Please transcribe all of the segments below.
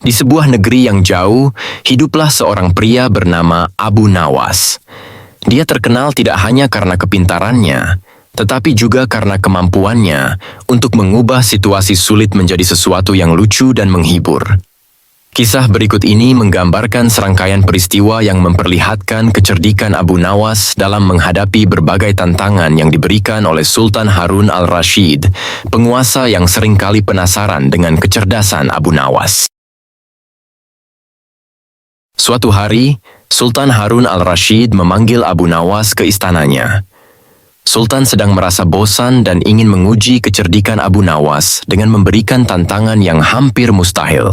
Di sebuah negeri yang jauh, hiduplah seorang pria bernama Abu Nawas. Dia terkenal tidak hanya karena kepintarannya, tetapi juga karena kemampuannya untuk mengubah situasi sulit menjadi sesuatu yang lucu dan menghibur. Kisah berikut ini menggambarkan serangkaian peristiwa yang memperlihatkan kecerdikan Abu Nawas dalam menghadapi berbagai tantangan yang diberikan oleh Sultan Harun al-Rashid, penguasa yang seringkali penasaran dengan kecerdasan Abu Nawas. Suatu hari, Sultan Harun al-Rashid memanggil Abu Nawas ke istananya. Sultan sedang merasa bosan dan ingin menguji kecerdikan Abu Nawas dengan memberikan tantangan yang hampir mustahil.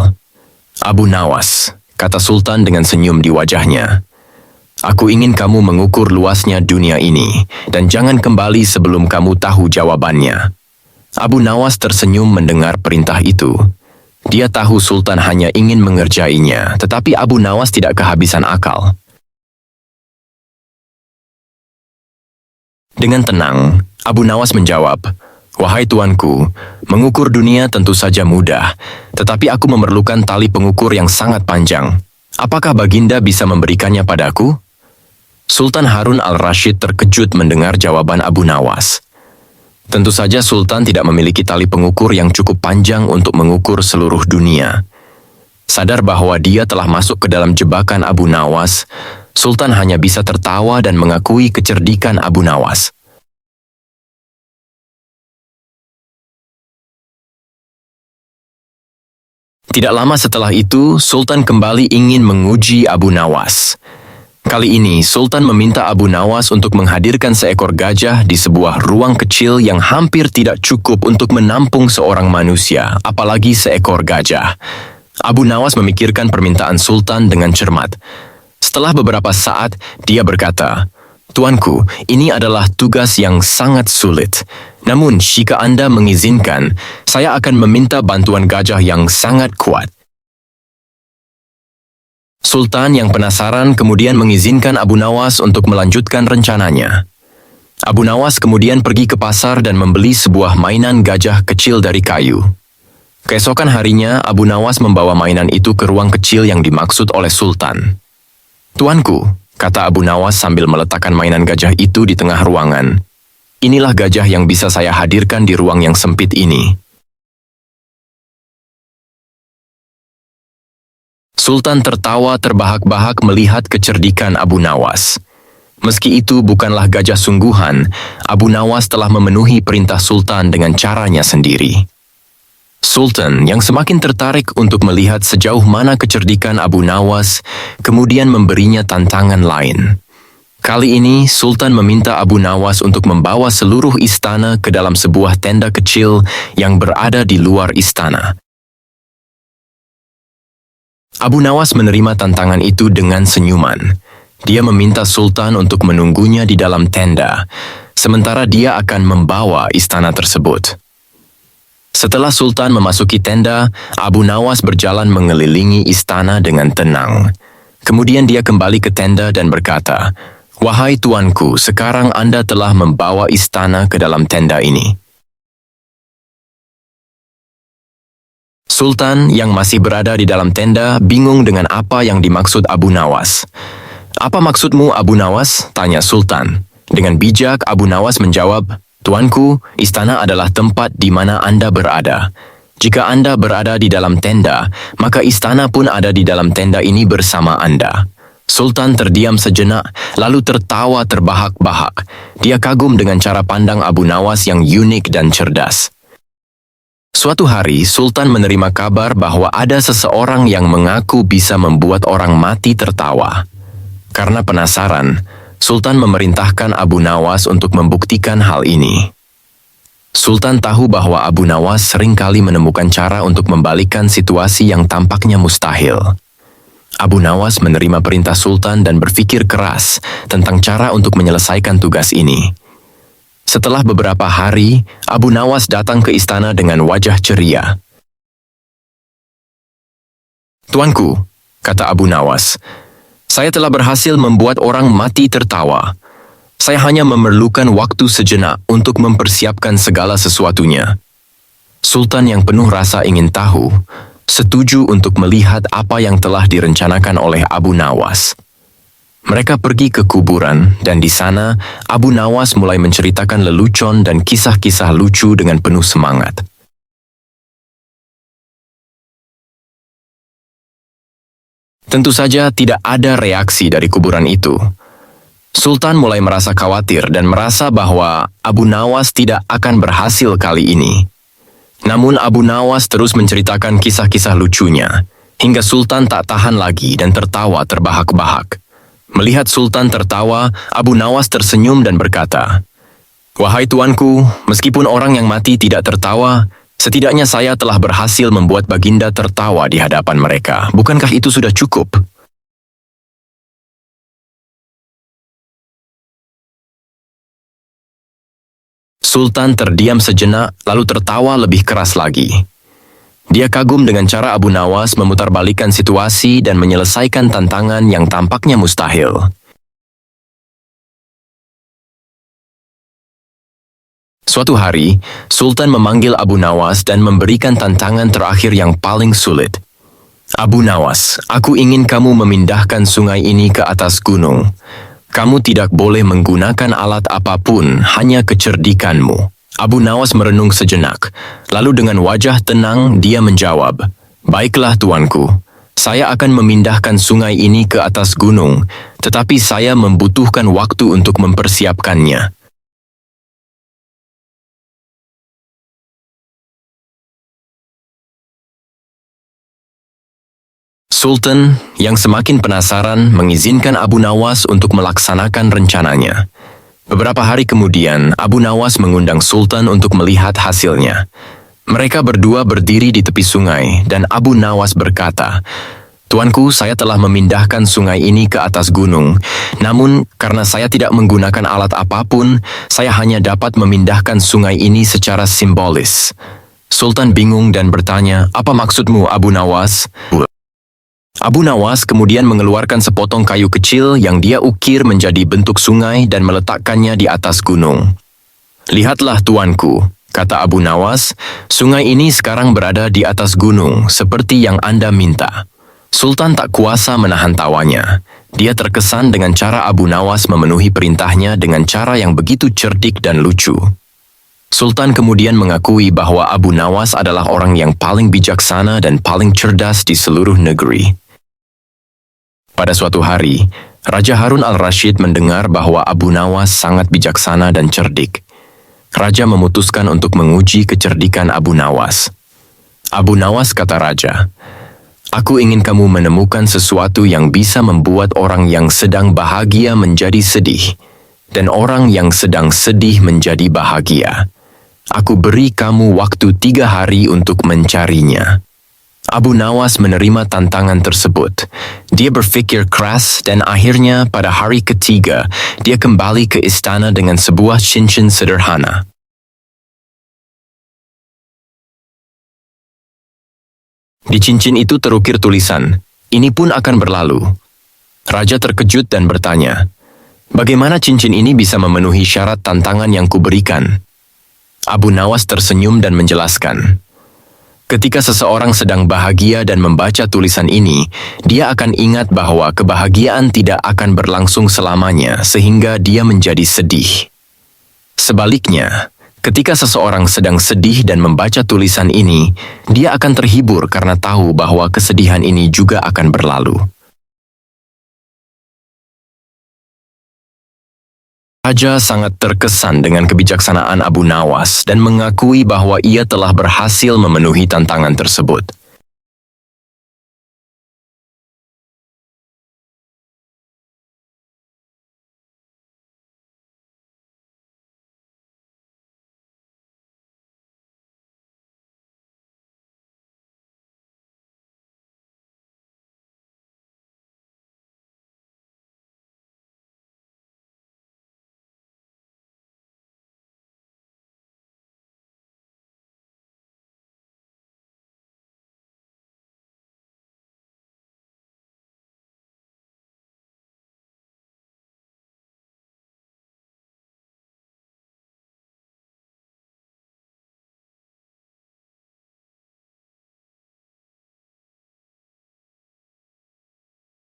Abu Nawas, kata Sultan dengan senyum di wajahnya. Aku ingin kamu mengukur luasnya dunia ini, dan jangan kembali sebelum kamu tahu jawabannya. Abu Nawas tersenyum mendengar perintah itu. Dia tahu Sultan hanya ingin mengerjainya, tetapi Abu Nawas tidak kehabisan akal. Dengan tenang, Abu Nawas menjawab, "Wahai tuanku, mengukur dunia tentu saja mudah, tetapi aku memerlukan tali pengukur yang sangat panjang. Apakah Baginda bisa memberikannya padaku?" Sultan Harun al-Rashid terkejut mendengar jawaban Abu Nawas. Tentu saja Sultan tidak memiliki tali pengukur yang cukup panjang untuk mengukur seluruh dunia. Sadar bahwa dia telah masuk ke dalam jebakan Abu Nawas, Sultan hanya bisa tertawa dan mengakui kecerdikan Abu Nawas. Tidak lama setelah itu, Sultan kembali ingin menguji Abu Nawas. Kali ini, Sultan meminta Abu Nawas untuk menghadirkan seekor gajah di sebuah ruang kecil yang hampir tidak cukup untuk menampung seorang manusia, apalagi seekor gajah. Abu Nawas memikirkan permintaan Sultan dengan cermat. Setelah beberapa saat, dia berkata, "Tuanku, ini adalah tugas yang sangat sulit. Namun, jika Anda mengizinkan, saya akan meminta bantuan gajah yang sangat kuat." Sultan yang penasaran kemudian mengizinkan Abu Nawas untuk melanjutkan rencananya. Abu Nawas kemudian pergi ke pasar dan membeli sebuah mainan gajah kecil dari kayu. Keesokan harinya, Abu Nawas membawa mainan itu ke ruang kecil yang dimaksud oleh Sultan. "Tuanku," kata Abu Nawas sambil meletakkan mainan gajah itu di tengah ruangan. "Inilah gajah yang bisa saya hadirkan di ruang yang sempit ini." Sultan tertawa terbahak-bahak melihat kecerdikan Abu Nawas. Meski itu bukanlah gajah sungguhan, Abu Nawas telah memenuhi perintah Sultan dengan caranya sendiri. Sultan yang semakin tertarik untuk melihat sejauh mana kecerdikan Abu Nawas, kemudian memberinya tantangan lain. Kali ini, Sultan meminta Abu Nawas untuk membawa seluruh istana ke dalam sebuah tenda kecil yang berada di luar istana. Abu Nawas menerima tantangan itu dengan senyuman. Dia meminta Sultan untuk menunggunya di dalam tenda, sementara dia akan membawa istana tersebut. Setelah Sultan memasuki tenda, Abu Nawas berjalan mengelilingi istana dengan tenang. Kemudian dia kembali ke tenda dan berkata, "Wahai tuanku, sekarang Anda telah membawa istana ke dalam tenda ini." Sultan yang masih berada di dalam tenda bingung dengan apa yang dimaksud Abu Nawas. "Apa maksudmu, Abu Nawas?" tanya Sultan. Dengan bijak, Abu Nawas menjawab, "Tuanku, istana adalah tempat di mana Anda berada. Jika Anda berada di dalam tenda, maka istana pun ada di dalam tenda ini bersama Anda." Sultan terdiam sejenak, lalu tertawa terbahak-bahak. Dia kagum dengan cara pandang Abu Nawas yang unik dan cerdas. Suatu hari, Sultan menerima kabar bahwa ada seseorang yang mengaku bisa membuat orang mati tertawa. Karena penasaran, Sultan memerintahkan Abu Nawas untuk membuktikan hal ini. Sultan tahu bahwa Abu Nawas seringkali menemukan cara untuk membalikkan situasi yang tampaknya mustahil. Abu Nawas menerima perintah Sultan dan berpikir keras tentang cara untuk menyelesaikan tugas ini. Setelah beberapa hari, Abu Nawas datang ke istana dengan wajah ceria. "Tuanku," kata Abu Nawas, "saya telah berhasil membuat orang mati tertawa. Saya hanya memerlukan waktu sejenak untuk mempersiapkan segala sesuatunya." Sultan yang penuh rasa ingin tahu setuju untuk melihat apa yang telah direncanakan oleh Abu Nawas. Mereka pergi ke kuburan, dan di sana Abu Nawas mulai menceritakan lelucon dan kisah-kisah lucu dengan penuh semangat. Tentu saja tidak ada reaksi dari kuburan itu. Sultan mulai merasa khawatir dan merasa bahwa Abu Nawas tidak akan berhasil kali ini. Namun Abu Nawas terus menceritakan kisah-kisah lucunya, hingga Sultan tak tahan lagi dan tertawa terbahak-bahak. Melihat Sultan tertawa, Abu Nawas tersenyum dan berkata, "Wahai tuanku, meskipun orang yang mati tidak tertawa, setidaknya saya telah berhasil membuat Baginda tertawa di hadapan mereka. Bukankah itu sudah cukup?" Sultan terdiam sejenak, lalu tertawa lebih keras lagi. Dia kagum dengan cara Abu Nawas memutarbalikkan situasi dan menyelesaikan tantangan yang tampaknya mustahil. Suatu hari, Sultan memanggil Abu Nawas dan memberikan tantangan terakhir yang paling sulit. "Abu Nawas, aku ingin kamu memindahkan sungai ini ke atas gunung. Kamu tidak boleh menggunakan alat apapun, hanya kecerdikanmu." Abu Nawas merenung sejenak, lalu dengan wajah tenang dia menjawab, "Baiklah tuanku, saya akan memindahkan sungai ini ke atas gunung, tetapi saya membutuhkan waktu untuk mempersiapkannya." Sultan, yang semakin penasaran, mengizinkan Abu Nawas untuk melaksanakan rencananya. Beberapa hari kemudian, Abu Nawas mengundang Sultan untuk melihat hasilnya. Mereka berdua berdiri di tepi sungai, dan Abu Nawas berkata, "Tuanku, saya telah memindahkan sungai ini ke atas gunung. Namun, karena saya tidak menggunakan alat apapun, saya hanya dapat memindahkan sungai ini secara simbolis." Sultan bingung dan bertanya, "Apa maksudmu, Abu Nawas?" Abu Nawas kemudian mengeluarkan sepotong kayu kecil yang dia ukir menjadi bentuk sungai dan meletakkannya di atas gunung. "Lihatlah tuanku," kata Abu Nawas, "sungai ini sekarang berada di atas gunung seperti yang Anda minta." Sultan tak kuasa menahan tawanya. Dia terkesan dengan cara Abu Nawas memenuhi perintahnya dengan cara yang begitu cerdik dan lucu. Sultan kemudian mengakui bahwa Abu Nawas adalah orang yang paling bijaksana dan paling cerdas di seluruh negeri. Pada suatu hari, Raja Harun al-Rashid mendengar bahwa Abu Nawas sangat bijaksana dan cerdik. Raja memutuskan untuk menguji kecerdikan Abu Nawas. "Abu Nawas," kata Raja, "aku ingin kamu menemukan sesuatu yang bisa membuat orang yang sedang bahagia menjadi sedih, dan orang yang sedang sedih menjadi bahagia. Aku beri kamu waktu 3 hari untuk mencarinya." Abu Nawas menerima tantangan tersebut. Dia berpikir keras dan akhirnya pada hari ketiga, dia kembali ke istana dengan sebuah cincin sederhana. Di cincin itu terukir tulisan, "Ini pun akan berlalu." Raja terkejut dan bertanya, "Bagaimana cincin ini bisa memenuhi syarat tantangan yang kuberikan?" Abu Nawas tersenyum dan menjelaskan, "Ketika seseorang sedang bahagia dan membaca tulisan ini, dia akan ingat bahwa kebahagiaan tidak akan berlangsung selamanya sehingga dia menjadi sedih. Sebaliknya, ketika seseorang sedang sedih dan membaca tulisan ini, dia akan terhibur karena tahu bahwa kesedihan ini juga akan berlalu." Raja sangat terkesan dengan kebijaksanaan Abu Nawas dan mengakui bahwa ia telah berhasil memenuhi tantangan tersebut.